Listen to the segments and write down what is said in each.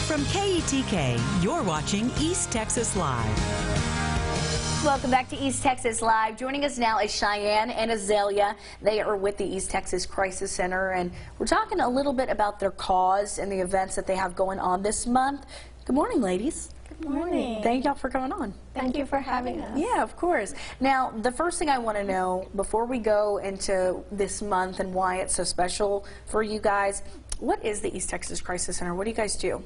From KETK, you're watching East Texas Live. Welcome back to East Texas Live. Joining us now is Cheyenne and Azalea. They are with the East Texas Crisis Center, and we're talking a little bit about their cause and the events that they have going on this month. Good morning, ladies. Good morning. Thank y'all for coming on. Thank you for having us. Yeah, of course. Now, the first thing I want to know before we go into this month and why it's so special for you guys, what is the East Texas Crisis Center? What do you guys do?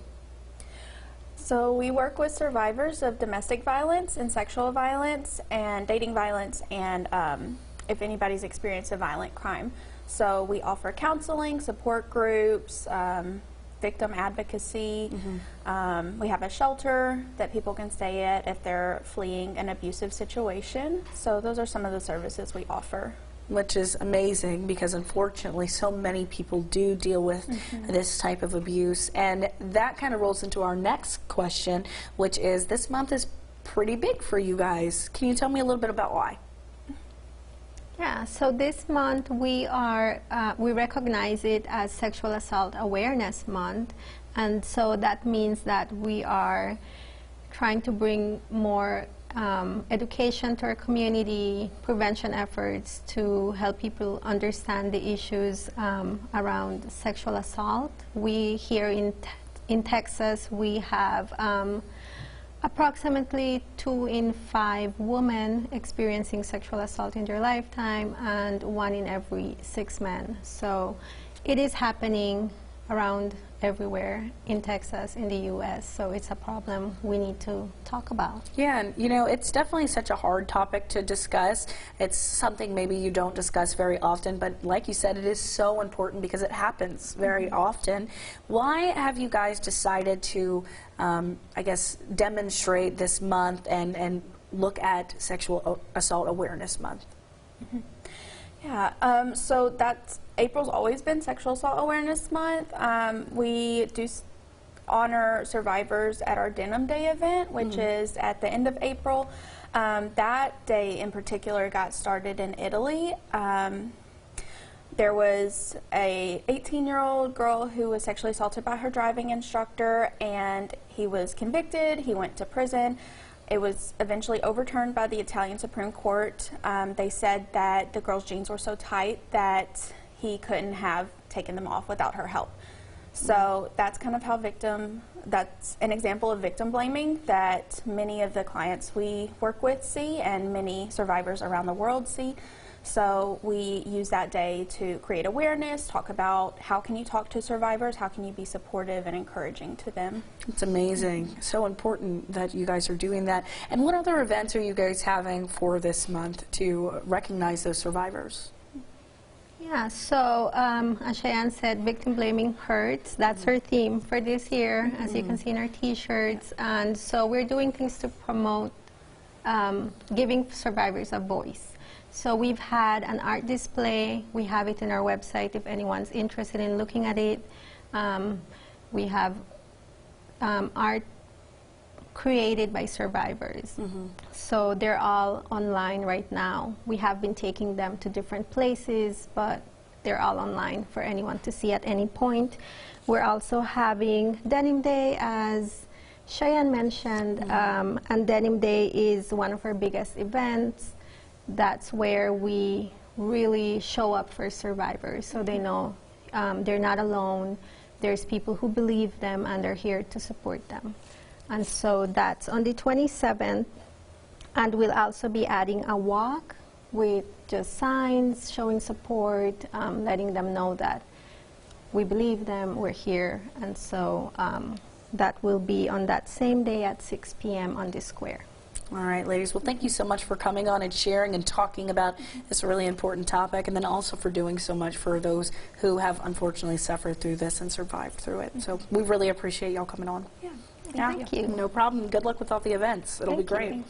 So we work with survivors of domestic violence and sexual violence and dating violence, and if anybody's experienced a violent crime. So we offer counseling, support groups, victim advocacy. We have a shelter that people can stay at if they're fleeing an abusive situation. So those are some of the services we offer. Which is amazing, because unfortunately so many people do deal with this type of abuse. And that kind of rolls into our next question, which is, this month is pretty big for you guys. Can you tell me a little bit about why? Yeah, so this month we recognize it as Sexual Assault Awareness Month, and so that means that we are trying to bring more education to our community, prevention efforts to help people understand the issues around sexual assault. We here in Texas, we have approximately 2 in 5 women experiencing sexual assault in their lifetime, and 1 in every 6 men. So it is happening around everywhere in Texas, in the U.S., so it's a problem we need to talk about. Yeah, and you know, it's definitely such a hard topic to discuss. It's something maybe you don't discuss very often, but like you said, it is so important because it happens very often. Why have you guys decided to, I guess, demonstrate this month and look at Sexual Assault Awareness Month? Yeah, so April's always been Sexual Assault Awareness Month. We do honor survivors at our Denim Day event, which is at the end of April. That day in particular got started in Italy. There was a 18-year-old girl who was sexually assaulted by her driving instructor, and he was convicted. He went to prison. It was eventually overturned by the Italian Supreme Court. They said that the girl's jeans were so tight that he couldn't have taken them off without her help. So that's kind of how that's an example of victim blaming that many of the clients we work with see and many survivors around the world see. So we use that day to create awareness, talk about how can you talk to survivors, how can you be supportive and encouraging to them. It's amazing. So important that you guys are doing that. And what other events are you guys having for this month to recognize those survivors? Yeah, so as Cheyenne said, victim blaming hurts. That's her theme for this year, as you can see in our t-shirts. And so we're doing things to promote giving survivors a voice. So we've had an art display. We have it in our website if anyone's interested in looking at it. We have art created by survivors. So they're all online right now. We have been taking them to different places, but they're all online for anyone to see at any point. We're also having Denim Day, as Cheyenne mentioned, and Denim Day is one of our biggest events. That's where we really show up for survivors, so they know they're not alone. There's people who believe them, and they're here to support them. And so that's on the 27th, and we'll also be adding a walk with just signs showing support, letting them know that we believe them, we're here, and so that will be on that same day at 6 p.m. on the square. All right, ladies. Well, thank you so much for coming on and sharing and talking about this really important topic, and then also for doing so much for those who have unfortunately suffered through this and survived through it. So we really appreciate y'all coming on. Thank you. No problem. Good luck with all the events. It'll be great.